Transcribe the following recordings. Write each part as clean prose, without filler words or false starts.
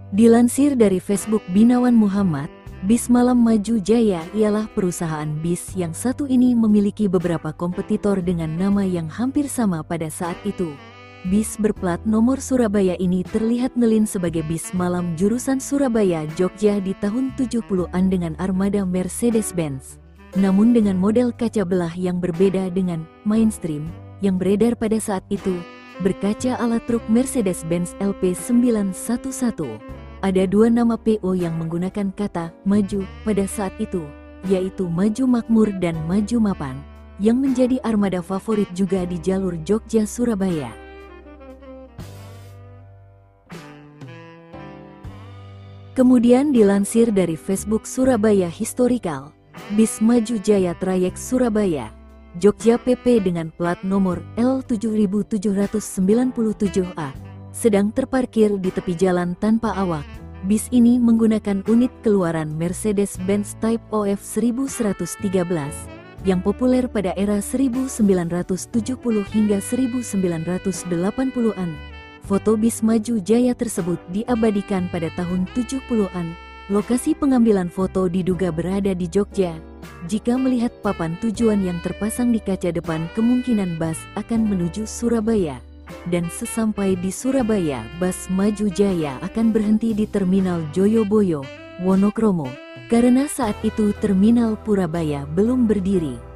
Dilansir dari Facebook Binawan Muhammad, Bis Malam Maju Jaya ialah perusahaan bis yang satu ini memiliki beberapa kompetitor dengan nama yang hampir sama pada saat itu. Bis berplat nomor Surabaya ini terlihat ngelin sebagai bis malam jurusan Surabaya Jogja di tahun 70-an dengan armada Mercedes-Benz. Namun dengan model kaca belah yang berbeda dengan mainstream yang beredar pada saat itu, berkaca ala truk Mercedes-Benz LP911. Ada dua nama PO yang menggunakan kata maju pada saat itu, yaitu Maju Makmur dan Maju Mapan, yang menjadi armada favorit juga di jalur Jogja-Surabaya. Kemudian dilansir dari Facebook Surabaya Historical, Bis Maju Jaya trayek Surabaya Jogja PP dengan plat nomor L7797A sedang terparkir di tepi jalan tanpa awak. Bis ini menggunakan unit keluaran Mercedes-Benz Type OF 1113 yang populer pada era 1970 hingga 1980-an. Foto bis Maju Jaya tersebut diabadikan pada tahun 70-an. Lokasi pengambilan foto diduga berada di Jogja. Jika melihat papan tujuan yang terpasang di kaca depan, kemungkinan bus akan menuju Surabaya. Dan sesampai di Surabaya, bus Maju Jaya akan berhenti di Terminal Joyoboyo, Wonokromo, karena saat itu Terminal Purabaya belum berdiri.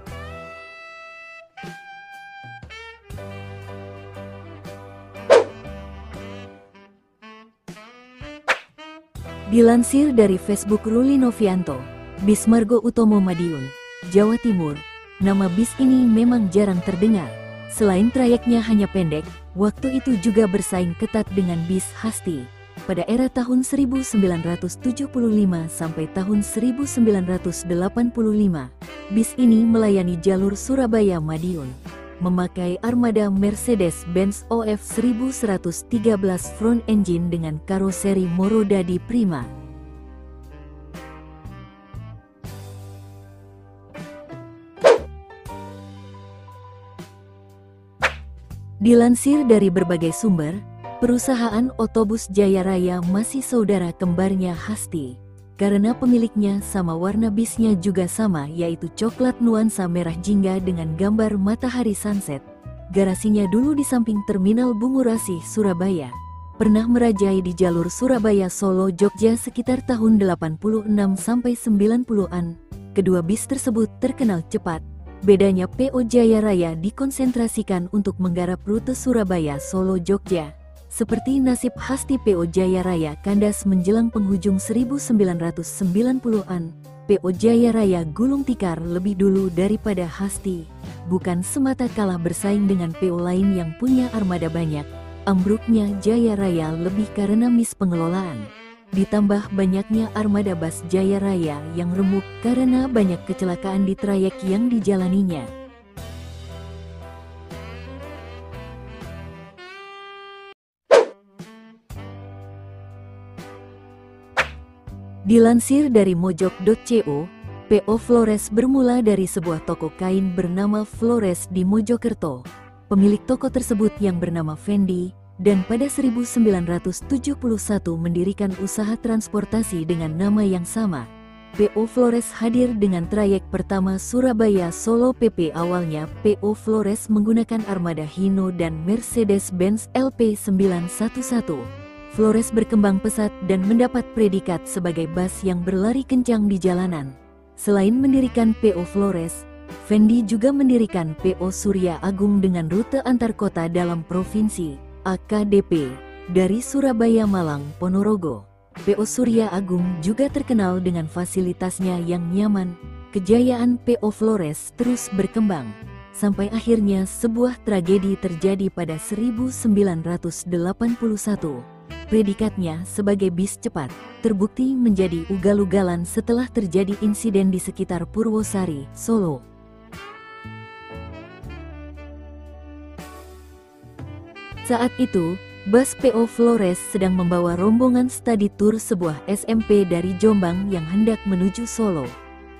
Dilansir dari Facebook Ruli Novianto, Bis Margo Utomo Madiun, Jawa Timur, nama bis ini memang jarang terdengar. Selain trayeknya hanya pendek, waktu itu juga bersaing ketat dengan bis Hasti. Pada era tahun 1975 sampai tahun 1985, bis ini melayani jalur Surabaya-Madiun. Memakai armada Mercedes-Benz OF 1113 front engine dengan karoseri Morodadi Prima. Dilansir dari berbagai sumber, perusahaan otobus Jaya Raya masih saudara kembarnya Hasti. Karena pemiliknya sama, warna bisnya juga sama, yaitu coklat nuansa merah jingga dengan gambar matahari sunset. Garasinya dulu di samping Terminal Bungurasih, Surabaya. Pernah merajai di jalur Surabaya Solo Jogja sekitar tahun 86 sampai 90-an. Kedua bis tersebut terkenal cepat. Bedanya PO Jaya Raya dikonsentrasikan untuk menggarap rute Surabaya Solo Jogja. Seperti nasib Hasti, PO Jaya Raya kandas menjelang penghujung 1990-an. PO Jaya Raya gulung tikar lebih dulu daripada Hasti. Bukan semata kalah bersaing dengan PO lain yang punya armada banyak, ambruknya Jaya Raya lebih karena miss pengelolaan. Ditambah banyaknya armada bus Jaya Raya yang remuk karena banyak kecelakaan di trayek yang dijalaninya. Dilansir dari mojok.co, PO Flores bermula dari sebuah toko kain bernama Flores di Mojokerto. Pemilik toko tersebut yang bernama Fendi, dan pada 1971 mendirikan usaha transportasi dengan nama yang sama. PO Flores hadir dengan trayek pertama Surabaya-Solo PP. Awalnya PO Flores menggunakan armada Hino dan Mercedes-Benz LP911. Flores berkembang pesat dan mendapat predikat sebagai bus yang berlari kencang di jalanan. Selain mendirikan PO Flores, Fendi juga mendirikan PO Surya Agung dengan rute antar kota dalam provinsi AKDP dari Surabaya, Malang, Ponorogo. PO Surya Agung juga terkenal dengan fasilitasnya yang nyaman. Kejayaan PO Flores terus berkembang, sampai akhirnya sebuah tragedi terjadi pada 1981. Predikatnya sebagai bis cepat terbukti menjadi ugal-ugalan setelah terjadi insiden di sekitar Purwosari, Solo. Saat itu, bus PO Flores sedang membawa rombongan studi tour sebuah SMP dari Jombang yang hendak menuju Solo.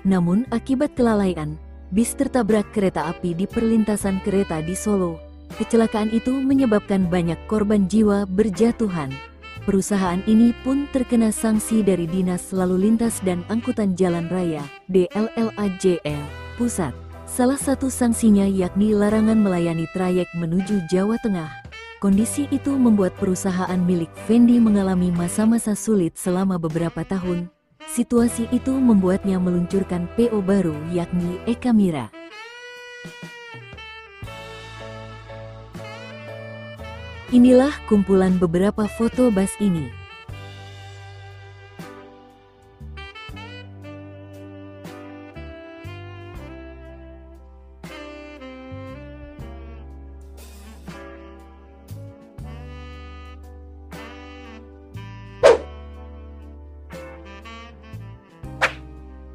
Namun akibat kelalaian, bis tertabrak kereta api di perlintasan kereta di Solo. Kecelakaan itu menyebabkan banyak korban jiwa berjatuhan. Perusahaan ini pun terkena sanksi dari Dinas Lalu Lintas dan Angkutan Jalan Raya (DLLAJL) Pusat. Salah satu sanksinya yakni larangan melayani trayek menuju Jawa Tengah. Kondisi itu membuat perusahaan milik Fendi mengalami masa-masa sulit selama beberapa tahun. Situasi itu membuatnya meluncurkan PO baru yakni Ekamira. Inilah kumpulan beberapa foto bus ini.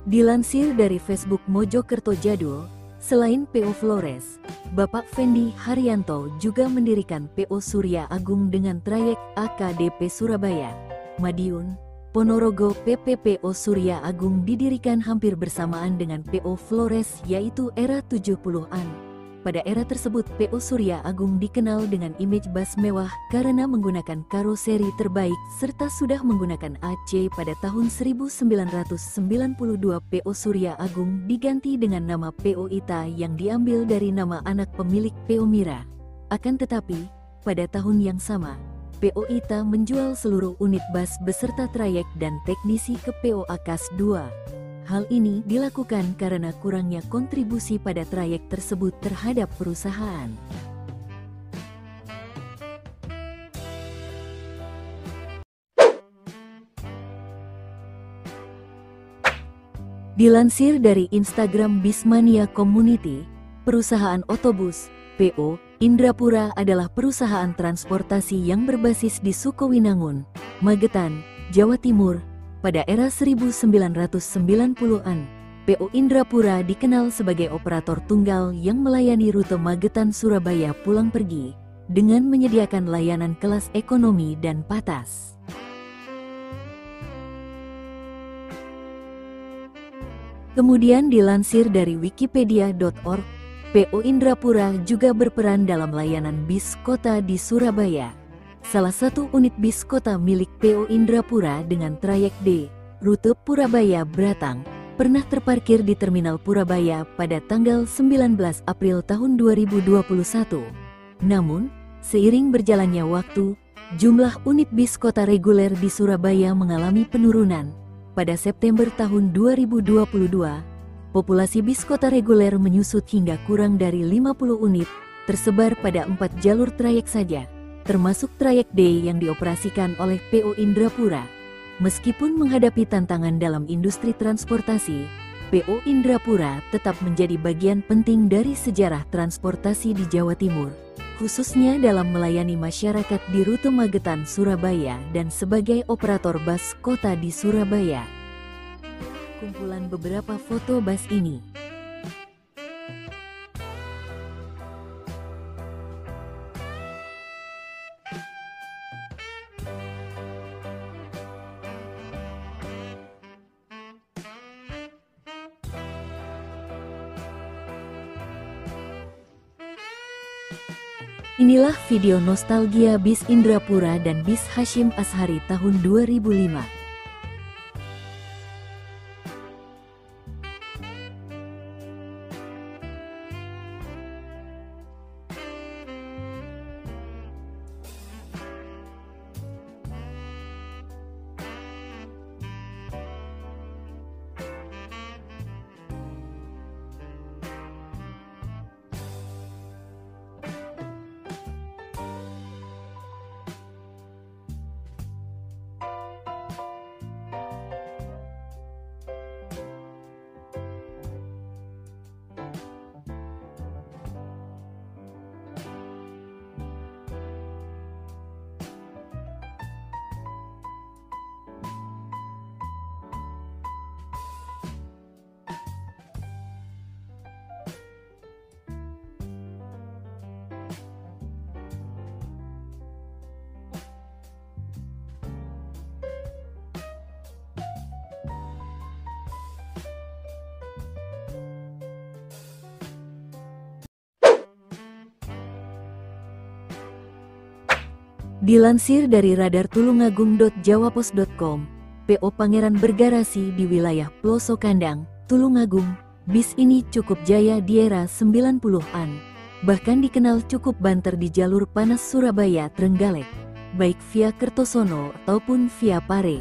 Dilansir dari Facebook Mojokerto Jadul, selain PO Flores, Bapak Fendi Haryanto juga mendirikan PO Surya Agung dengan trayek AKDP Surabaya, Madiun, Ponorogo. PO Surya Agung didirikan hampir bersamaan dengan PO Flores yaitu era 70-an. Pada era tersebut PO Surya Agung dikenal dengan image bus mewah karena menggunakan karoseri terbaik serta sudah menggunakan AC. Pada tahun 1992 PO Surya Agung diganti dengan nama PO Ita yang diambil dari nama anak pemilik PO Mira. Akan tetapi, pada tahun yang sama, PO Ita menjual seluruh unit bus beserta trayek dan teknisi ke PO Akas II. Hal ini dilakukan karena kurangnya kontribusi pada trayek tersebut terhadap perusahaan. Dilansir dari Instagram Bismania Community, perusahaan otobus, PO Indrapura adalah perusahaan transportasi yang berbasis di Sukowinangun, Magetan, Jawa Timur. Pada era 1990-an, PO Indrapura dikenal sebagai operator tunggal yang melayani rute Magetan-Surabaya pulang pergi, dengan menyediakan layanan kelas ekonomi dan patas. Kemudian dilansir dari wikipedia.org, PO Indrapura juga berperan dalam layanan bis kota di Surabaya. Salah satu unit bis kota milik PO Indrapura dengan trayek D, rute Purabaya-Bratang, pernah terparkir di Terminal Purabaya pada tanggal 19 April tahun 2021. Namun, seiring berjalannya waktu, jumlah unit bis kota reguler di Surabaya mengalami penurunan. Pada September tahun 2022, populasi bis kota reguler menyusut hingga kurang dari 50 unit, tersebar pada 4 jalur trayek saja, termasuk trayek D yang dioperasikan oleh PO Indrapura. Meskipun menghadapi tantangan dalam industri transportasi, PO Indrapura tetap menjadi bagian penting dari sejarah transportasi di Jawa Timur, khususnya dalam melayani masyarakat di rute Magetan, Surabaya dan sebagai operator bus kota di Surabaya. Kumpulan beberapa foto bus ini. Inilah video nostalgia bis Indrapura dan bis Hashim Ashari tahun 2005. Dilansir dari radar tulungagung.jawapos.com, PO Pangeran bergarasi di wilayah Ploso Kandang, Tulungagung. Bis ini cukup jaya di era 90-an. Bahkan dikenal cukup banter di jalur panas Surabaya-Trenggalek, baik via Kertosono ataupun via Pare.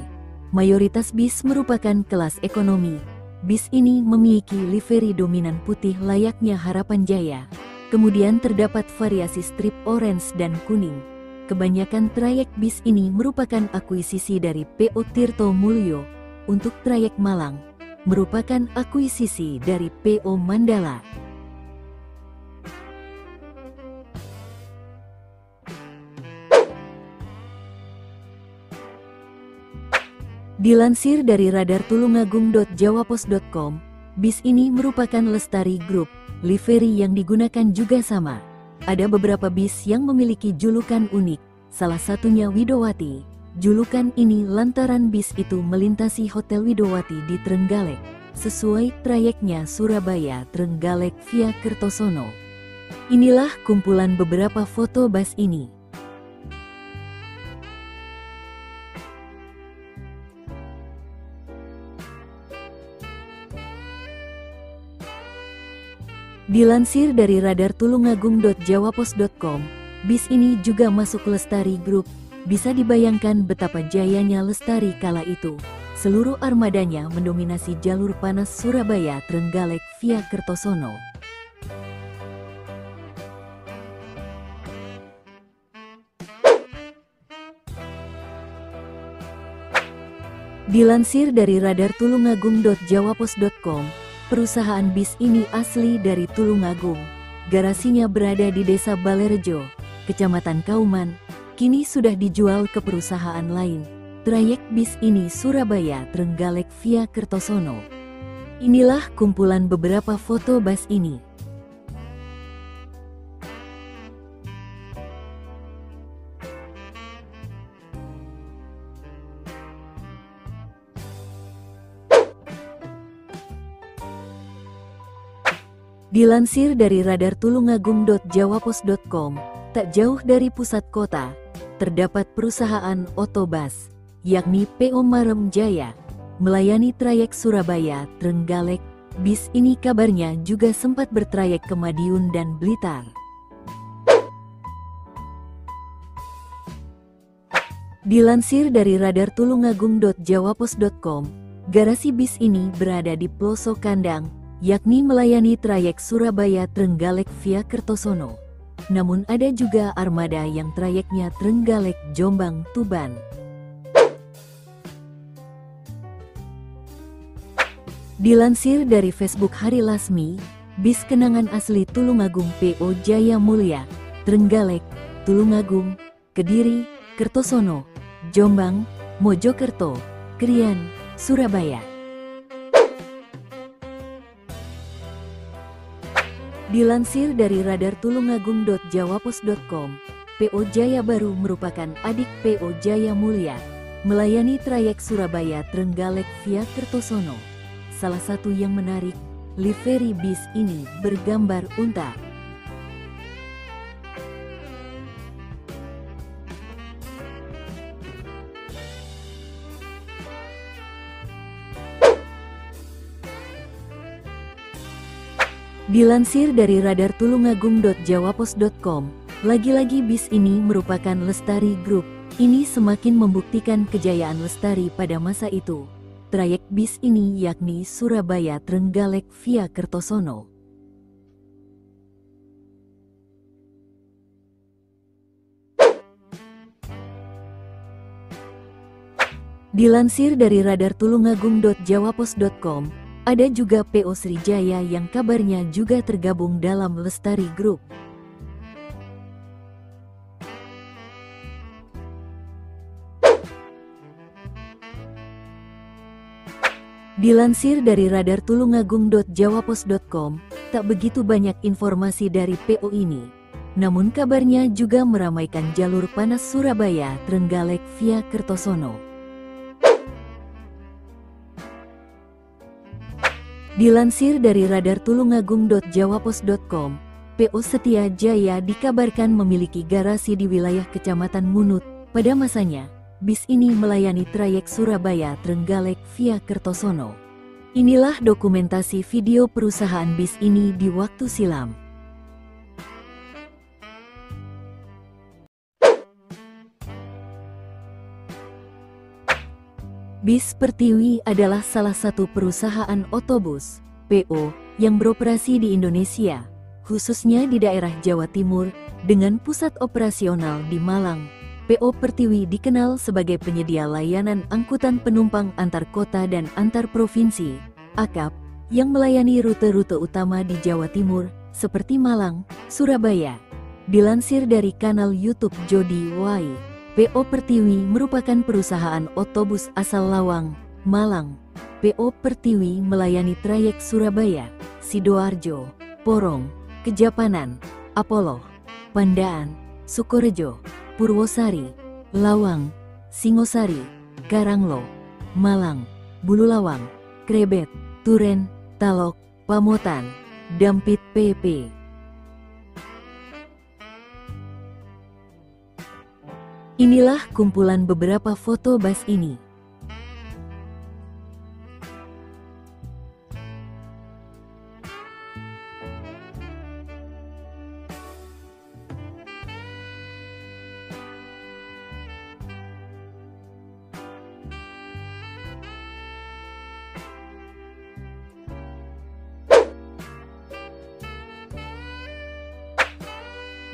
Mayoritas bis merupakan kelas ekonomi. Bis ini memiliki livery dominan putih layaknya Harapan Jaya. Kemudian terdapat variasi strip orange dan kuning. Kebanyakan trayek bis ini merupakan akuisisi dari PO Tirto Mulyo. Untuk trayek Malang, merupakan akuisisi dari PO Mandala. Dilansir dari radar tulungagung.jawapos.com, bis ini merupakan Lestari Group. Livery yang digunakan juga sama. Ada beberapa bis yang memiliki julukan unik, salah satunya Widowati. Julukan ini lantaran bis itu melintasi Hotel Widowati di Trenggalek, sesuai trayeknya Surabaya-Trenggalek via Kertosono. Inilah kumpulan beberapa foto bus ini. Dilansir dari radar tulungagung.jawapos.com, bis ini juga masuk Lestari Group. Bisa dibayangkan betapa jayanya Lestari kala itu. Seluruh armadanya mendominasi jalur panas Surabaya-Trenggalek via Kertosono. Dilansir dari radar tulungagung.jawapos.com, perusahaan bis ini asli dari Tulungagung. Garasinya berada di Desa Balerejo, Kecamatan Kauman. Kini sudah dijual ke perusahaan lain. Trayek bis ini Surabaya-Trenggalek via Kertosono. Inilah kumpulan beberapa foto bus ini. Dilansir dari radar tulungagung.jawapos.com, tak jauh dari pusat kota, terdapat perusahaan otobus, yakni PO Marem Jaya, melayani trayek Surabaya-Trenggalek. Bis ini kabarnya juga sempat bertrayek ke Madiun dan Blitar. Dilansir dari radar tulungagung.jawapos.com, garasi bis ini berada di Ploso Kandang, yakni melayani trayek Surabaya-Trenggalek via Kertosono. Namun ada juga armada yang trayeknya Trenggalek-Jombang-Tuban. Dilansir dari Facebook Hari Lasmi, bis kenangan asli Tulungagung PO Jaya Mulya, Trenggalek, Tulungagung, Kediri, Kertosono, Jombang, Mojokerto, Krian, Surabaya. Dilansir dari radar tulungagung.jawapos.com, PO Jaya Baru merupakan adik PO Jaya Mulya, melayani trayek Surabaya-Trenggalek via Kertosono. Salah satu yang menarik, livery bis ini bergambar unta. Dilansir dari radar tulungagung.jawapos.com, lagi-lagi bis ini merupakan Lestari Group. Ini semakin membuktikan kejayaan Lestari pada masa itu. Trayek bis ini yakni Surabaya-Trenggalek via Kertosono. Dilansir dari radar tulungagung.jawapos.com, ada juga PO Srijaya yang kabarnya juga tergabung dalam Lestari Group. Dilansir dari radar tulungagung.jawapos.com, tak begitu banyak informasi dari PO ini. Namun kabarnya juga meramaikan jalur panas Surabaya-Trenggalek via Kertosono. Dilansir dari radar tulungagung.jawapos.com, PO Setia Jaya dikabarkan memiliki garasi di wilayah Kecamatan Munut. Pada masanya, bis ini melayani trayek Surabaya-Trenggalek via Kertosono. Inilah dokumentasi video perusahaan bis ini di waktu silam. Bis Pertiwi adalah salah satu perusahaan otobus (PO) yang beroperasi di Indonesia, khususnya di daerah Jawa Timur, dengan pusat operasional di Malang. PO Pertiwi dikenal sebagai penyedia layanan angkutan penumpang antar kota dan antar provinsi (AKAP) yang melayani rute-rute utama di Jawa Timur, seperti Malang, Surabaya. Dilansir dari kanal YouTube Jody Y, PO Pertiwi merupakan perusahaan otobus asal Lawang, Malang. PO Pertiwi melayani trayek Surabaya, Sidoarjo, Porong, Kejapanan, Apolo, Pandaan, Sukorejo, Purwosari, Lawang, Singosari, Karanglo, Malang, Bululawang, Krebet, Turen, Talok, Pamotan, Dampit PP. Inilah kumpulan beberapa foto bus ini.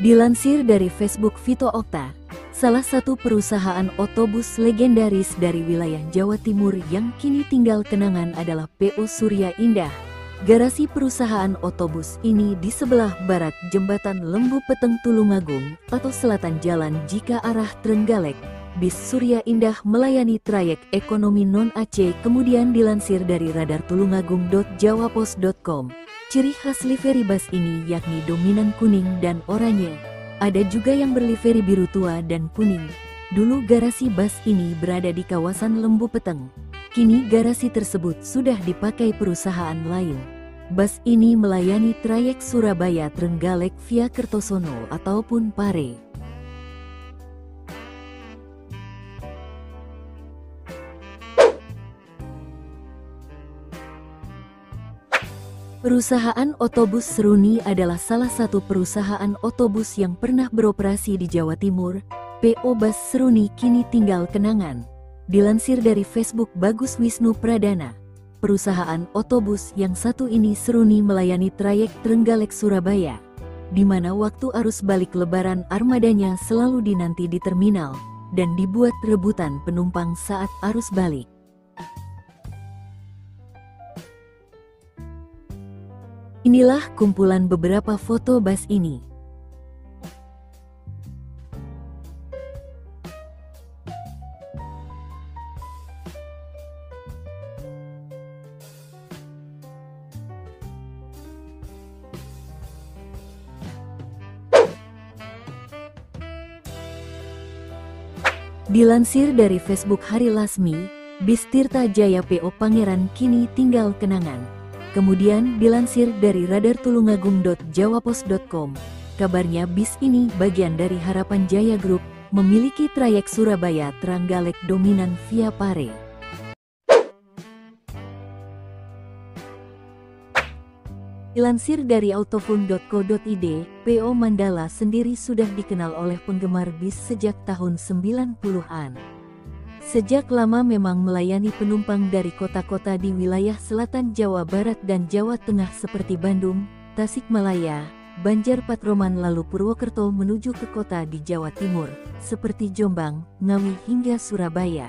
Dilansir dari Facebook Vito Okta, salah satu perusahaan otobus legendaris dari wilayah Jawa Timur yang kini tinggal kenangan adalah PO Surya Indah. Garasi perusahaan otobus ini di sebelah barat Jembatan Lembu Peteng Tulungagung atau selatan jalan jika arah Trenggalek. Bis Surya Indah melayani trayek ekonomi non-Aceh. Kemudian dilansir dari radar tulungagung.jawapos.com. Ciri khas livery bus ini yakni dominan kuning dan oranye. Ada juga yang berlivery biru tua dan kuning. Dulu garasi bus ini berada di kawasan Lembu Peteng. Kini garasi tersebut sudah dipakai perusahaan lain. Bus ini melayani trayek Surabaya-Trenggalek via Kertosono ataupun Pare. Perusahaan otobus Seruni adalah salah satu perusahaan otobus yang pernah beroperasi di Jawa Timur. PO Bus Seruni kini tinggal kenangan. Dilansir dari Facebook Bagus Wisnu Pradana, perusahaan otobus yang satu ini Seruni melayani trayek Trenggalek Surabaya, di mana waktu arus balik lebaran armadanya selalu dinanti di terminal, dan dibuat rebutan penumpang saat arus balik. Inilah kumpulan beberapa foto bus ini. Dilansir dari Facebook Hari Lasmi, bis Tirta Jaya PO Pangeran kini tinggal kenangan. Kemudian dilansir dari radar tulungagung.jawapos.com, kabarnya bis ini bagian dari Harapan Jaya Group, memiliki trayek Surabaya-Trenggalek dominan via Pare. Dilansir dari autofun.co.id, PO Mandala sendiri sudah dikenal oleh penggemar bis sejak tahun 90-an. Sejak lama memang melayani penumpang dari kota-kota di wilayah selatan Jawa Barat dan Jawa Tengah seperti Bandung, Tasikmalaya, Banjar Patroman lalu Purwokerto menuju ke kota di Jawa Timur, seperti Jombang, Ngawi hingga Surabaya.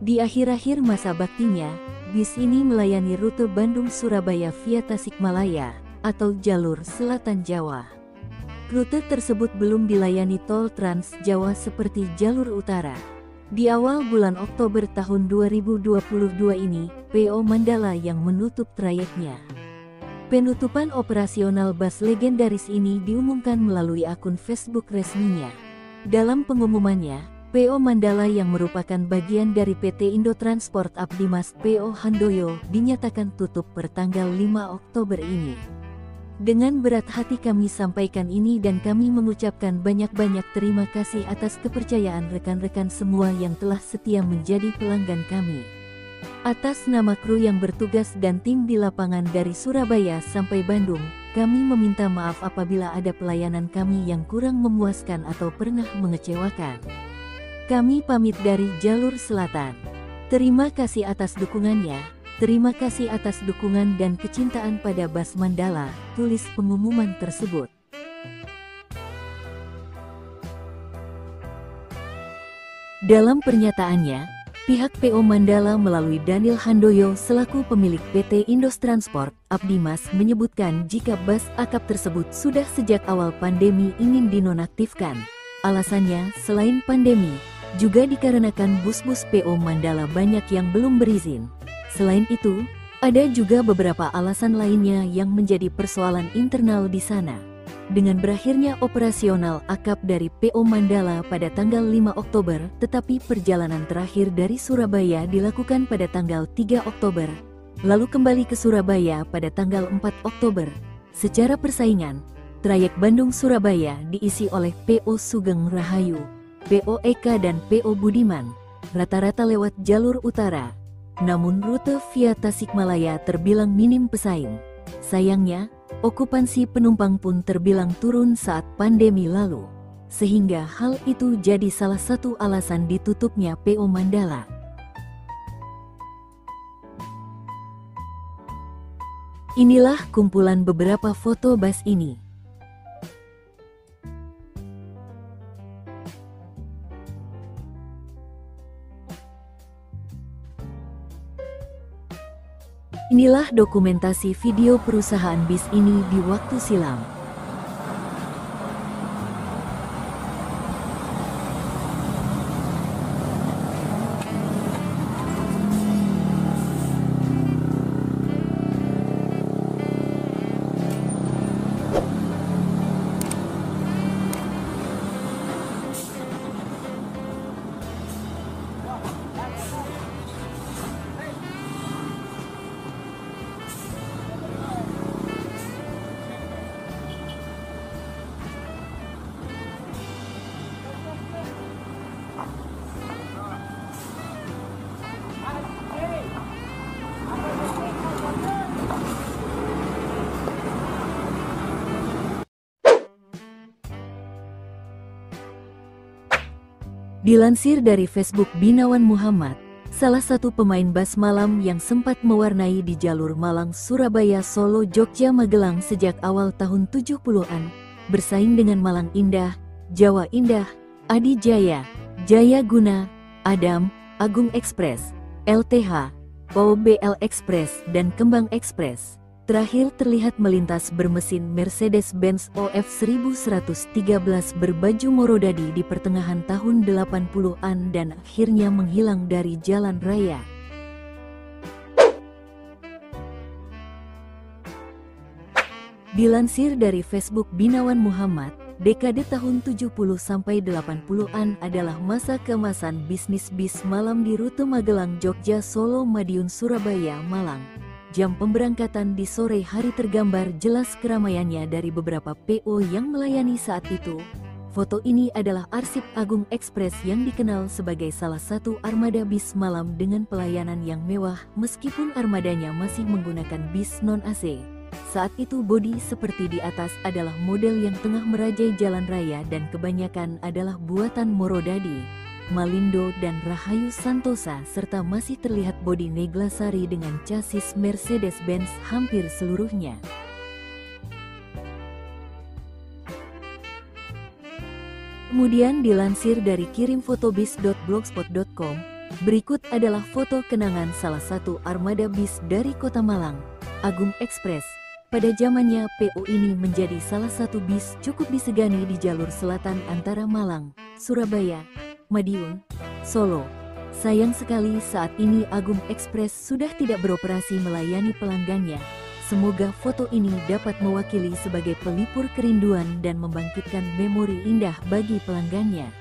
Di akhir-akhir masa baktinya, bis ini melayani rute Bandung-Surabaya via Tasikmalaya, atau jalur selatan Jawa. Rute tersebut belum dilayani tol Trans Jawa seperti jalur utara. Di awal bulan Oktober tahun 2022 ini, PO Mandala yang menutup trayeknya. Penutupan operasional bus legendaris ini diumumkan melalui akun Facebook resminya. Dalam pengumumannya, PO Mandala yang merupakan bagian dari PT Indotransport Abdimas PO Handoyo dinyatakan tutup per tanggal 5 Oktober ini. Dengan berat hati kami sampaikan ini dan kami mengucapkan banyak-banyak terima kasih atas kepercayaan rekan-rekan semua yang telah setia menjadi pelanggan kami. Atas nama kru yang bertugas dan tim di lapangan dari Surabaya sampai Bandung, kami meminta maaf apabila ada pelayanan kami yang kurang memuaskan atau pernah mengecewakan. Kami pamit dari Jalur Selatan. Terima kasih atas dukungannya. Terima kasih atas dukungan dan kecintaan pada Bas Mandala, tulis pengumuman tersebut. Dalam pernyataannya, pihak PO Mandala melalui Daniel Handoyo selaku pemilik PT Indos Transport, Abdimas menyebutkan jika bus akap tersebut sudah sejak awal pandemi ingin dinonaktifkan. Alasannya, selain pandemi, juga dikarenakan bus-bus PO Mandala banyak yang belum berizin. Selain itu, ada juga beberapa alasan lainnya yang menjadi persoalan internal di sana. Dengan berakhirnya operasional akap dari PO Mandala pada tanggal 5 Oktober, tetapi perjalanan terakhir dari Surabaya dilakukan pada tanggal 3 Oktober, lalu kembali ke Surabaya pada tanggal 4 Oktober. Secara persaingan, trayek Bandung-Surabaya diisi oleh PO Sugeng Rahayu, PO Eka dan PO Budiman, rata-rata lewat jalur utara. Namun rute via Tasikmalaya terbilang minim pesaing. Sayangnya, okupansi penumpang pun terbilang turun saat pandemi lalu. Sehingga hal itu jadi salah satu alasan ditutupnya PO Mandala. Inilah kumpulan beberapa foto bus ini. Inilah dokumentasi video perusahaan bis ini di waktu silam. Dilansir dari Facebook Binawan Muhammad, salah satu pemain bas malam yang sempat mewarnai di jalur Malang, Surabaya, Solo, Jogja, Magelang sejak awal tahun 70-an, bersaing dengan Malang Indah, Jawa Indah, Adi Jaya, Jaya Guna, Adam, Agung Express, LTH, OBL Express, dan Kembang Express. Terakhir terlihat melintas bermesin Mercedes-Benz OF 1113 berbaju Morodadi di pertengahan tahun 80-an dan akhirnya menghilang dari jalan raya. Dilansir dari Facebook Binawan Muhammad, dekade tahun 70 sampai 80-an adalah masa keemasan bisnis bis malam di rute Magelang, Jogja, Solo, Madiun, Surabaya, Malang. Jam pemberangkatan di sore hari tergambar jelas keramaiannya dari beberapa PO yang melayani saat itu. Foto ini adalah arsip Agung Express yang dikenal sebagai salah satu armada bis malam dengan pelayanan yang mewah meskipun armadanya masih menggunakan bis non-AC. Saat itu bodi seperti di atas adalah model yang tengah merajai jalan raya dan kebanyakan adalah buatan Morodadi, Malindo dan Rahayu Santosa serta masih terlihat bodi Neglasari dengan chassis Mercedes-Benz hampir seluruhnya. Kemudian dilansir dari kirimfotobis.blogspot.com, berikut adalah foto kenangan salah satu armada bis dari Kota Malang, Agung Express. Pada zamannya PO ini menjadi salah satu bis cukup disegani di jalur selatan antara Malang, Surabaya, Madiun, Solo. Sayang sekali saat ini Agung Express sudah tidak beroperasi melayani pelanggannya. Semoga foto ini dapat mewakili sebagai pelipur kerinduan dan membangkitkan memori indah bagi pelanggannya.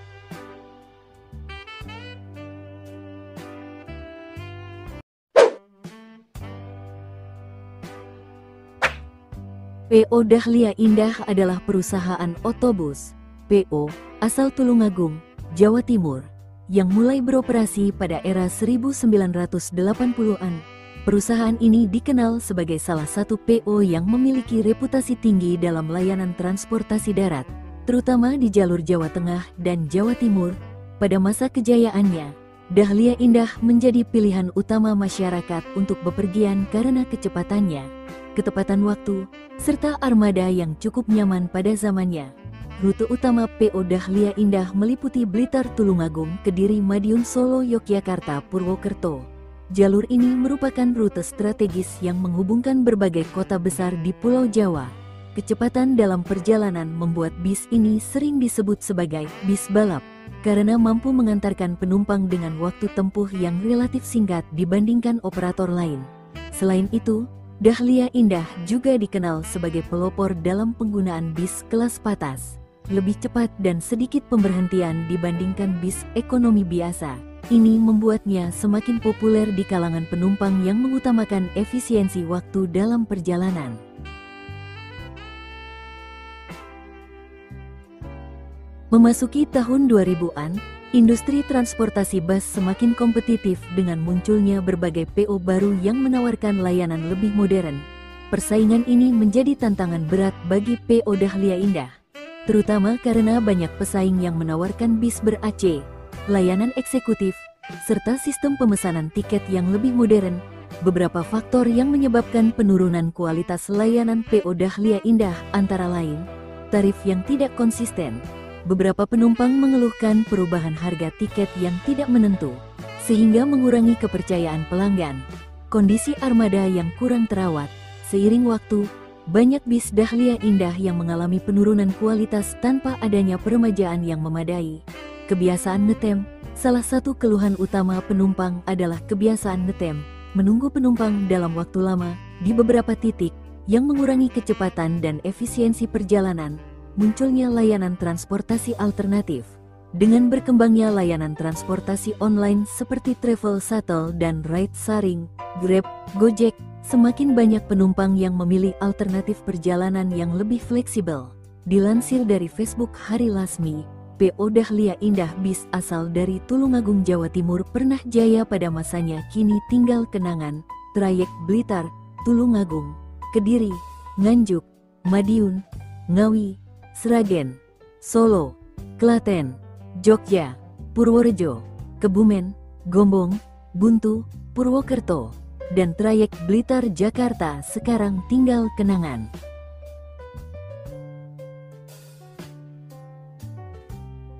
PO Dahlia Indah adalah perusahaan otobus PO asal Tulungagung, Jawa Timur, yang mulai beroperasi pada era 1980-an. Perusahaan ini dikenal sebagai salah satu PO yang memiliki reputasi tinggi dalam layanan transportasi darat, terutama di jalur Jawa Tengah dan Jawa Timur. Pada masa kejayaannya, Dahlia Indah menjadi pilihan utama masyarakat untuk bepergian karena kecepatannya, ketepatan waktu, serta armada yang cukup nyaman pada zamannya. Rute utama PO Dahlia Indah meliputi Blitar, Tulungagung, Kediri, Madiun, Solo, Yogyakarta, Purwokerto. Jalur ini merupakan rute strategis yang menghubungkan berbagai kota besar di Pulau Jawa. Kecepatan dalam perjalanan membuat bis ini sering disebut sebagai bis balap, karena mampu mengantarkan penumpang dengan waktu tempuh yang relatif singkat dibandingkan operator lain. Selain itu, Dahlia Indah juga dikenal sebagai pelopor dalam penggunaan bis kelas patas, lebih cepat dan sedikit pemberhentian dibandingkan bis ekonomi biasa. Ini membuatnya semakin populer di kalangan penumpang yang mengutamakan efisiensi waktu dalam perjalanan. Memasuki tahun 2000-an, industri transportasi bus semakin kompetitif dengan munculnya berbagai PO baru yang menawarkan layanan lebih modern. Persaingan ini menjadi tantangan berat bagi PO Dahlia Indah, terutama karena banyak pesaing yang menawarkan bis ber-AC, layanan eksekutif, serta sistem pemesanan tiket yang lebih modern. Beberapa faktor yang menyebabkan penurunan kualitas layanan PO Dahlia Indah antara lain, tarif yang tidak konsisten. Beberapa penumpang mengeluhkan perubahan harga tiket yang tidak menentu, sehingga mengurangi kepercayaan pelanggan. Kondisi armada yang kurang terawat. Seiring waktu, banyak bis Dahlia Indah yang mengalami penurunan kualitas tanpa adanya peremajaan yang memadai. Kebiasaan ngetem. Salah satu keluhan utama penumpang adalah kebiasaan ngetem, menunggu penumpang dalam waktu lama di beberapa titik, yang mengurangi kecepatan dan efisiensi perjalanan. Munculnya layanan transportasi alternatif. Dengan berkembangnya layanan transportasi online seperti Travel Shuttle dan Ride Sharing, Grab, Gojek, semakin banyak penumpang yang memilih alternatif perjalanan yang lebih fleksibel. Dilansir dari Facebook Hari Lasmi, PO Dahlia Indah bis asal dari Tulungagung, Jawa Timur pernah jaya pada masanya, kini tinggal kenangan. Trayek Blitar, Tulungagung, Kediri, Nganjuk, Madiun, Ngawi, Sragen, Solo, Klaten, Jogja, Purworejo, Kebumen, Gombong, Buntu, Purwokerto, dan trayek Blitar Jakarta sekarang tinggal kenangan.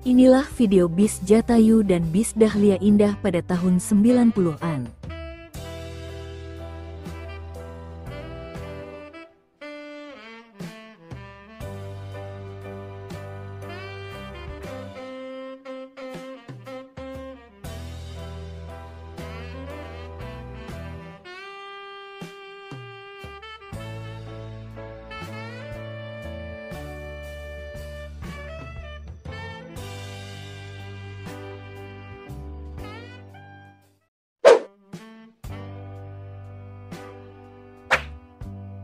Inilah video bis Jatayu dan bis Dahlia Indah pada tahun 90-an.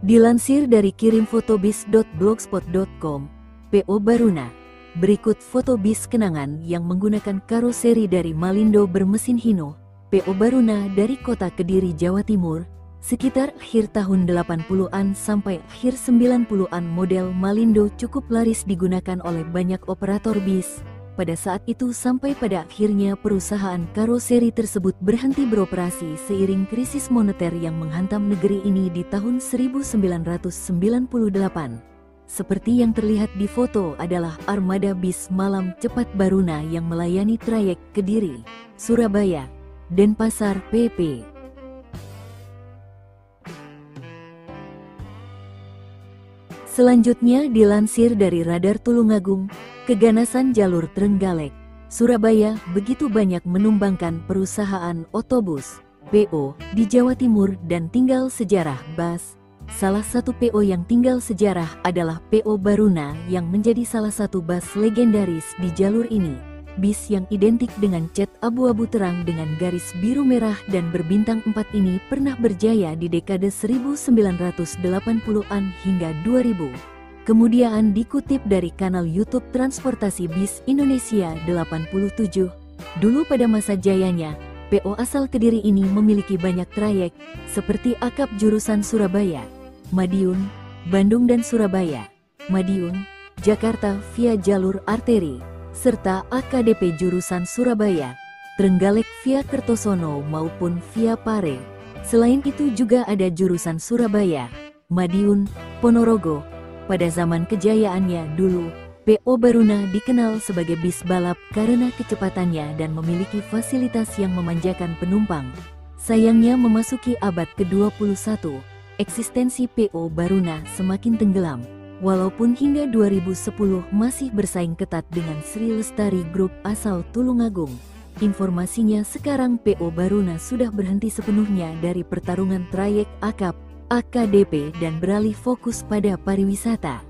Dilansir dari kirimfotobis.blogspot.com, PO Baruna. Berikut foto bis kenangan yang menggunakan karoseri dari Malindo bermesin Hino, PO Baruna dari kota Kediri, Jawa Timur, sekitar akhir tahun 80-an sampai akhir 90-an. Model Malindo cukup laris digunakan oleh banyak operator bis. Pada saat itu sampai pada akhirnya perusahaan karoseri tersebut berhenti beroperasi seiring krisis moneter yang menghantam negeri ini di tahun 1998. Seperti yang terlihat di foto adalah armada bis malam cepat Baruna yang melayani trayek Kediri, Surabaya, Denpasar PP. Selanjutnya dilansir dari Radar Tulungagung, keganasan jalur Trenggalek, Surabaya begitu banyak menumbangkan perusahaan otobus, PO, di Jawa Timur dan tinggal sejarah bus. Salah satu PO yang tinggal sejarah adalah PO Baruna yang menjadi salah satu bus legendaris di jalur ini. Bis yang identik dengan cat abu-abu terang dengan garis biru merah dan berbintang 4 ini pernah berjaya di dekade 1980-an hingga 2000. Kemudian dikutip dari kanal YouTube Transportasi Bis Indonesia 87, dulu pada masa jayanya, PO asal Kediri ini memiliki banyak trayek, seperti akap jurusan Surabaya, Madiun, Bandung dan Surabaya, Madiun, Jakarta via jalur arteri, serta AKDP jurusan Surabaya, Trenggalek via Kertosono maupun via Pare. Selain itu juga ada jurusan Surabaya, Madiun, Ponorogo. Pada zaman kejayaannya dulu, PO Baruna dikenal sebagai bis balap karena kecepatannya dan memiliki fasilitas yang memanjakan penumpang. Sayangnya memasuki abad ke-21, eksistensi PO Baruna semakin tenggelam. Walaupun hingga 2010 masih bersaing ketat dengan Sri Lestari Group asal Tulungagung. Informasinya sekarang PO Baruna sudah berhenti sepenuhnya dari pertarungan trayek akap, AKDP dan beralih fokus pada pariwisata.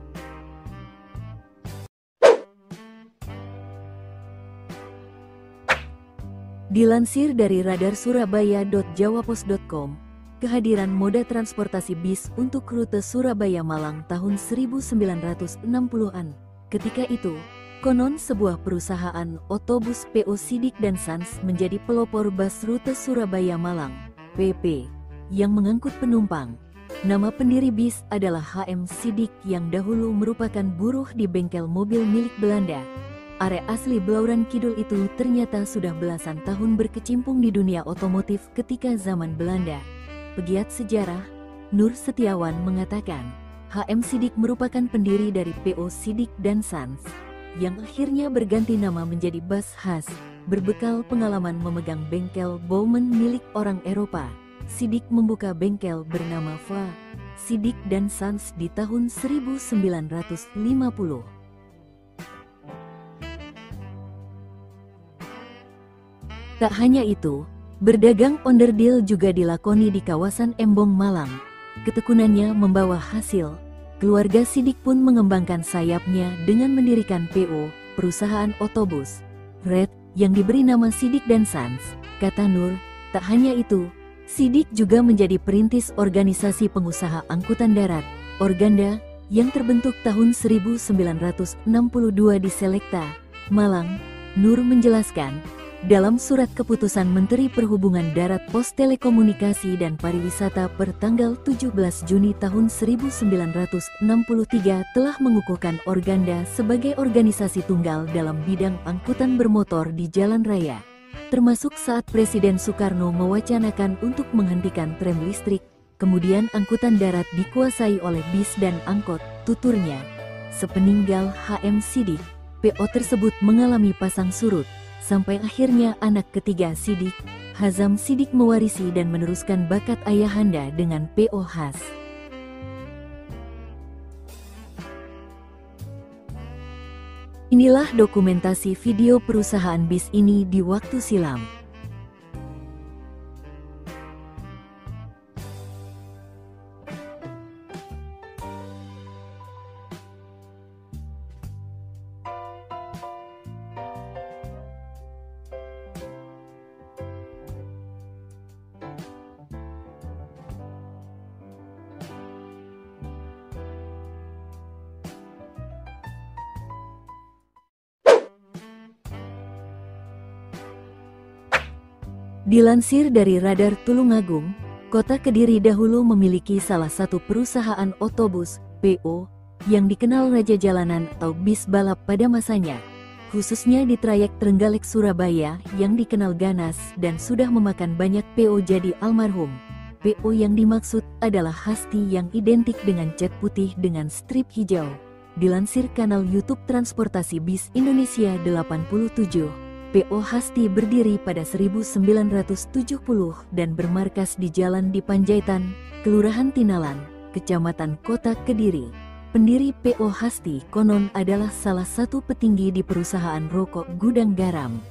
Dilansir dari radar surabaya.jawapos.com, kehadiran moda transportasi bis untuk rute Surabaya-Malang tahun 1960-an. Ketika itu, konon sebuah perusahaan otobus PO Sidik dan Sons menjadi pelopor bus rute Surabaya-Malang, PP, yang mengangkut penumpang. Nama pendiri bis adalah HM Sidik yang dahulu merupakan buruh di bengkel mobil milik Belanda. Arek asli Blauran Kidul itu ternyata sudah belasan tahun berkecimpung di dunia otomotif ketika zaman Belanda. Pegiat sejarah, Nur Setiawan mengatakan, HM Sidik merupakan pendiri dari PO Sidik dan Sons, yang akhirnya berganti nama menjadi Bus Khas, berbekal pengalaman memegang bengkel Bowman milik orang Eropa. Sidik membuka bengkel bernama Va Sidik dan Sons di tahun 1950. Tak hanya itu, berdagang onderdil juga dilakoni di kawasan Embong, Malang. Ketekunannya membawa hasil. Keluarga Sidik pun mengembangkan sayapnya dengan mendirikan PO, perusahaan otobus, Red, yang diberi nama Sidik dan Sons. Kata Nur, tak hanya itu, Sidik juga menjadi perintis organisasi pengusaha angkutan darat, Organda, yang terbentuk tahun 1962 di Selekta, Malang. Nur menjelaskan, dalam surat keputusan Menteri Perhubungan Darat Pos Telekomunikasi dan Pariwisata per tanggal 17 Juni tahun 1963 telah mengukuhkan Organda sebagai organisasi tunggal dalam bidang angkutan bermotor di jalan raya. Termasuk saat Presiden Soekarno mewacanakan untuk menghentikan tram listrik, kemudian angkutan darat dikuasai oleh bis dan angkot, tuturnya. Sepeninggal HM Sidik, PO tersebut mengalami pasang surut. Sampai akhirnya anak ketiga Sidik, Hazam Sidik mewarisi dan meneruskan bakat ayahanda dengan PO khas. Inilah dokumentasi video perusahaan bis ini di waktu silam. Dilansir dari Radar Tulungagung, Kota Kediri dahulu memiliki salah satu perusahaan otobus, PO, yang dikenal Raja Jalanan atau bis balap pada masanya, khususnya di trayek Trenggalek Surabaya yang dikenal ganas dan sudah memakan banyak PO jadi almarhum. PO yang dimaksud adalah Hasti yang identik dengan cat putih dengan strip hijau. Dilansir kanal YouTube Transportasi Bis Indonesia 87, PO Hasti berdiri pada 1970 dan bermarkas di Jalan di Panjaitan, Kelurahan Tinalan, Kecamatan Kota Kediri. Pendiri PO Hasti konon adalah salah satu petinggi di perusahaan rokok Gudang Garam.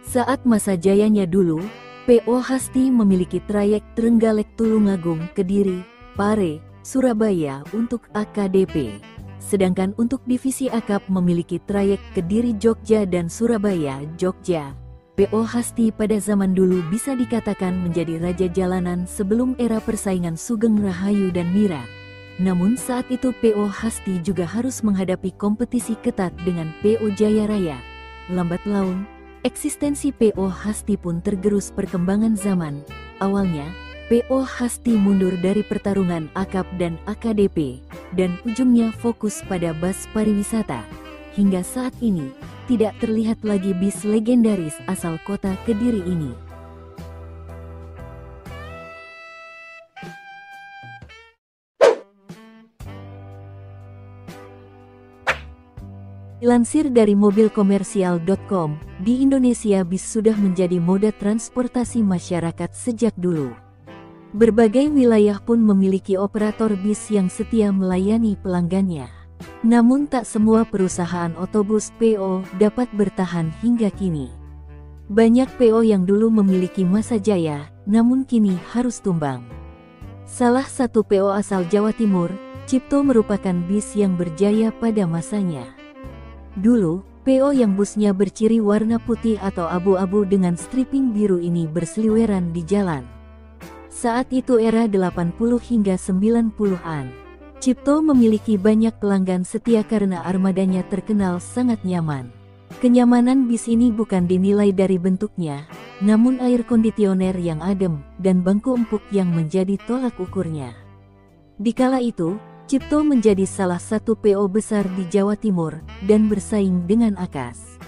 Saat masa jayanya dulu, PO Hasti memiliki trayek Trenggalek Tulungagung Kediri, Pare, Surabaya untuk AKDP. Sedangkan untuk divisi akap memiliki trayek Kediri Jogja dan Surabaya Jogja. PO Hasti pada zaman dulu bisa dikatakan menjadi raja jalanan sebelum era persaingan Sugeng Rahayu dan Mira. Namun saat itu PO Hasti juga harus menghadapi kompetisi ketat dengan PO Jaya Raya. Lambat laun, eksistensi PO Hasti pun tergerus perkembangan zaman. Awalnya, PO Hasti mundur dari pertarungan akap dan AKDP, dan ujungnya fokus pada bus pariwisata. Hingga saat ini, tidak terlihat lagi bis legendaris asal kota Kediri ini. Dilansir dari mobilkomersial.com, di Indonesia bis sudah menjadi moda transportasi masyarakat sejak dulu. Berbagai wilayah pun memiliki operator bis yang setia melayani pelanggannya. Namun tak semua perusahaan otobus PO dapat bertahan hingga kini. Banyak PO yang dulu memiliki masa jaya, namun kini harus tumbang. Salah satu PO asal Jawa Timur, Cipto merupakan bis yang berjaya pada masanya. Dulu, PO yang busnya berciri warna putih atau abu-abu dengan striping biru ini berseliweran di jalan. Saat itu era 80 hingga 90-an. Cipto memiliki banyak pelanggan setia karena armadanya terkenal sangat nyaman. Kenyamanan bis ini bukan dinilai dari bentuknya, namun air kondisioner yang adem dan bangku empuk yang menjadi tolak ukurnya. Di kala itu, Cipto menjadi salah satu PO besar di Jawa Timur dan bersaing dengan Akas.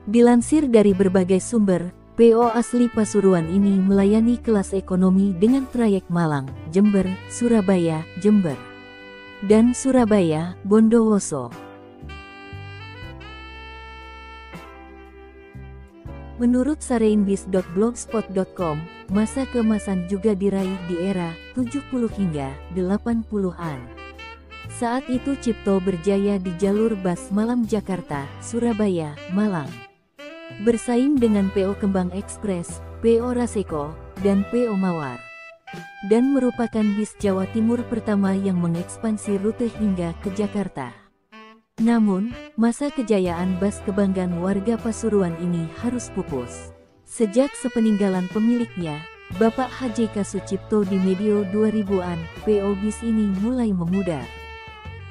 Dilansir dari berbagai sumber, PO asli Pasuruan ini melayani kelas ekonomi dengan trayek Malang, Jember, Surabaya, Jember, dan Surabaya, Bondowoso. Menurut sareinbis.blogspot.com, masa keemasan juga diraih di era 70 hingga 80-an. Saat itu Cipto berjaya di jalur bus malam Jakarta, Surabaya, Malang. Bersaing dengan PO Kembang Express, PO Raseko, dan PO Mawar. Dan merupakan bis Jawa Timur pertama yang mengekspansi rute hingga ke Jakarta. Namun, masa kejayaan bus kebanggaan warga Pasuruan ini harus pupus. Sejak sepeninggalan pemiliknya, Bapak H.J.K. Sucipto di medio 2000-an, PO bis ini mulai memudar.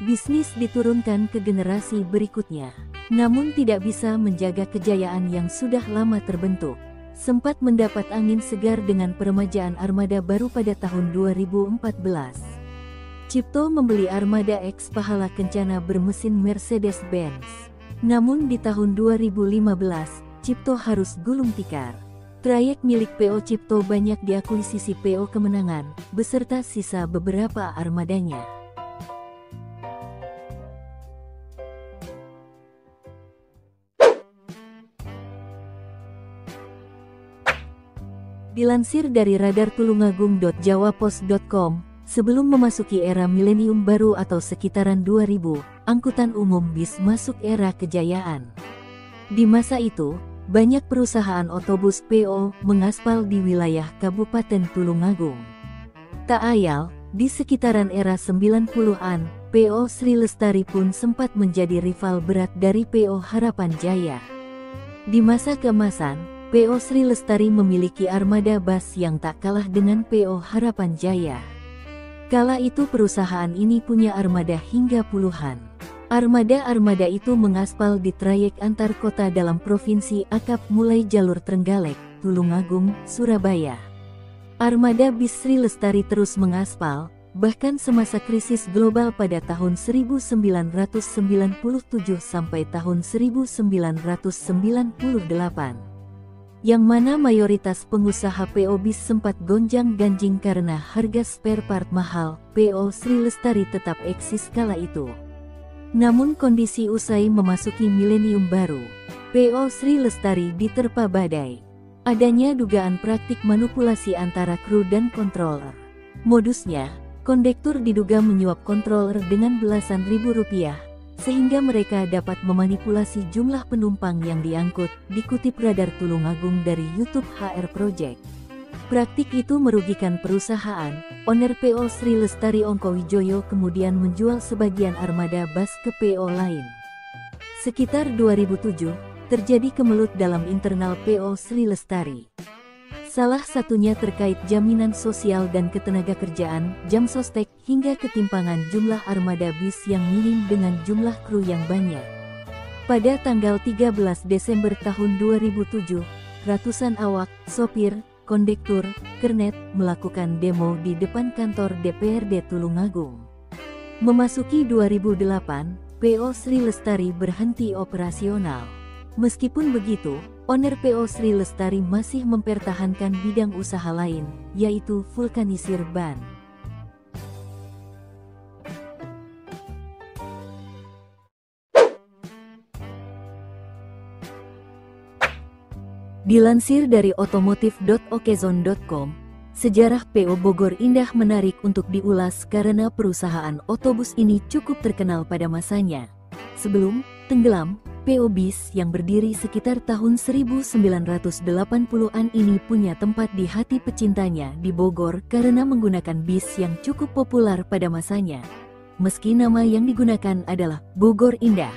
Bisnis diturunkan ke generasi berikutnya, namun tidak bisa menjaga kejayaan yang sudah lama terbentuk. Sempat mendapat angin segar dengan peremajaan armada baru pada tahun 2014. Cipto membeli armada X Pahala Kencana bermesin Mercedes-Benz. Namun di tahun 2015, Cipto harus gulung tikar. Trayek milik PO Cipto banyak diakuisisi PO Kemenangan, beserta sisa beberapa armadanya. Dilansir dari radartulungagung.jawapos.com, sebelum memasuki era milenium baru atau sekitaran 2000, angkutan umum bis masuk era kejayaan. Di masa itu, banyak perusahaan otobus PO mengaspal di wilayah Kabupaten Tulungagung. Tak ayal, di sekitaran era 90-an, PO Sri Lestari pun sempat menjadi rival berat dari PO Harapan Jaya. Di masa keemasan, PO Sri Lestari memiliki armada bus yang tak kalah dengan PO Harapan Jaya. Kala itu perusahaan ini punya armada hingga puluhan. Armada-armada itu mengaspal di trayek antar kota dalam provinsi akap mulai jalur Trenggalek, Tulungagung, Surabaya. Armada bis Sri Lestari terus mengaspal, bahkan semasa krisis global pada tahun 1997 sampai tahun 1998. Yang mana mayoritas pengusaha PO bis sempat gonjang-ganjing karena harga spare part mahal, PO Sri Lestari tetap eksis kala itu. Namun kondisi usai memasuki milenium baru, PO Sri Lestari diterpa badai. Adanya dugaan praktik manipulasi antara kru dan controller. Modusnya, kondektur diduga menyuap controller dengan belasan ribu rupiah, sehingga mereka dapat memanipulasi jumlah penumpang yang diangkut, dikutip Radar Tulungagung dari YouTube HR Project. Praktik itu merugikan perusahaan. Owner PO Sri Lestari Ongkowijoyo kemudian menjual sebagian armada bus ke PO lain. Sekitar 2007, terjadi kemelut dalam internal PO Sri Lestari. Salah satunya terkait jaminan sosial dan ketenagakerjaan, jam sostek, hingga ketimpangan jumlah armada bis yang minim dengan jumlah kru yang banyak. Pada tanggal 13 Desember tahun 2007, ratusan awak, sopir, kondektur, kernet melakukan demo di depan kantor DPRD Tulungagung. Memasuki 2008, PO Sri Lestari berhenti operasional. Meskipun begitu, owner PO Sri Lestari masih mempertahankan bidang usaha lain, yaitu vulkanisir ban. Dilansir dari otomotif.okezone.com, sejarah PO Bogor Indah menarik untuk diulas karena perusahaan otobus ini cukup terkenal pada masanya. Sebelum tenggelam, PO Bis yang berdiri sekitar tahun 1980-an ini punya tempat di hati pecintanya di Bogor karena menggunakan bis yang cukup populer pada masanya. Meski nama yang digunakan adalah Bogor Indah,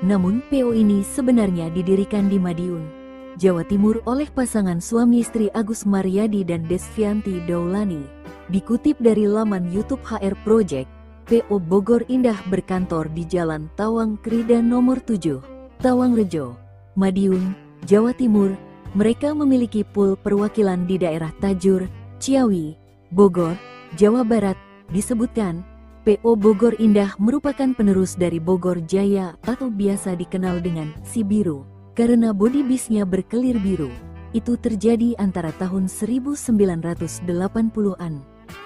namun PO ini sebenarnya didirikan di Madiun, Jawa Timur oleh pasangan suami istri Agus Maryadi dan Desvianti Daulani. Dikutip dari laman YouTube HR Project, PO Bogor Indah berkantor di Jalan Tawang Krida nomor 7, Tawangrejo, Madiun, Jawa Timur. Mereka memiliki pool perwakilan di daerah Tajur, Ciawi, Bogor, Jawa Barat. Disebutkan, PO Bogor Indah merupakan penerus dari Bogor Jaya atau biasa dikenal dengan Si Biru, karena bodi bisnya berkelir biru. Itu terjadi antara tahun 1980-an.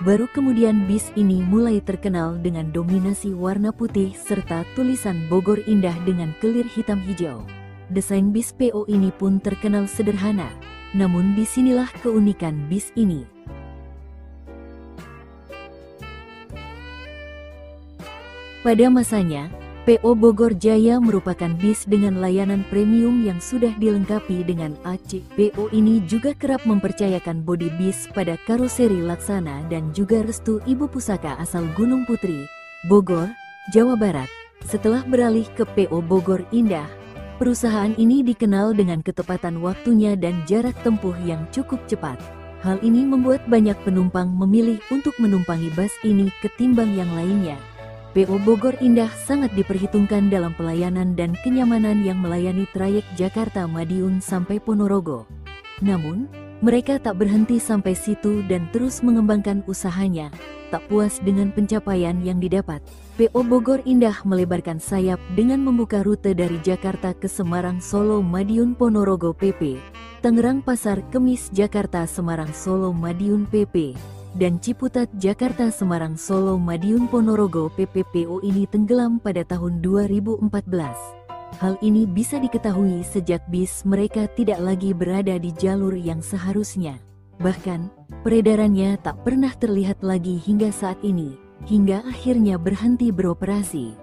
Baru kemudian bis ini mulai terkenal dengan dominasi warna putih serta tulisan Bogor Indah dengan kelir hitam hijau. Desain bis PO ini pun terkenal sederhana, namun disinilah keunikan bis ini. Pada masanya, PO Bogor Jaya merupakan bis dengan layanan premium yang sudah dilengkapi dengan AC. PO ini juga kerap mempercayakan bodi bis pada karoseri Laksana dan juga restu Ibu Pusaka asal Gunung Putri, Bogor, Jawa Barat. Setelah beralih ke PO Bogor Indah, perusahaan ini dikenal dengan ketepatan waktunya dan jarak tempuh yang cukup cepat. Hal ini membuat banyak penumpang memilih untuk menumpangi bus ini ketimbang yang lainnya. PO Bogor Indah sangat diperhitungkan dalam pelayanan dan kenyamanan yang melayani trayek Jakarta-Madiun sampai Ponorogo. Namun, mereka tak berhenti sampai situ dan terus mengembangkan usahanya. Tak puas dengan pencapaian yang didapat, PO Bogor Indah melebarkan sayap dengan membuka rute dari Jakarta ke Semarang Solo Madiun Ponorogo PP, Tangerang Pasar Kemis Jakarta Semarang Solo Madiun PP, dan Ciputat Jakarta Semarang Solo Madiun Ponorogo PPPO ini tenggelam pada tahun 2014. Hal ini bisa diketahui sejak bis mereka tidak lagi berada di jalur yang seharusnya. Bahkan, peredarannya tak pernah terlihat lagi hingga saat ini, hingga akhirnya berhenti beroperasi.